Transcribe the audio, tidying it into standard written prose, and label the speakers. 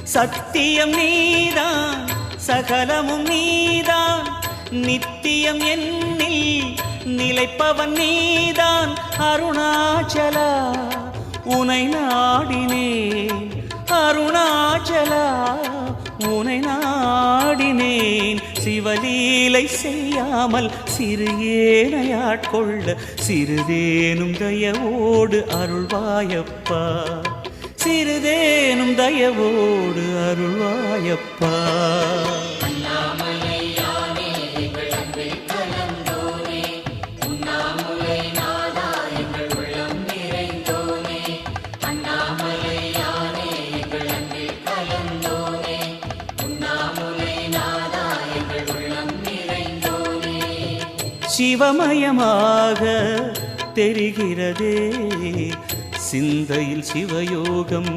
Speaker 1: சத்தியம் நீதான் சகலமும் நீதான் நித்தியம் என்னில் நிலைப்பவன் நீதான் அருணாச்சலா உனை நாடினேன் அருணாச்சலா உனை நாடினேன் சிவலீலை செய்யாமல் சிறு ஏனையாட்கொள்ள சிறிதேனும் தயவோடு அருள்வாயப்பா சிறிதேனும் தயவோடு அருள்வாயப்பா சிவமயமாக தெரிகிறதே சிந்தையில் சிவயோகம்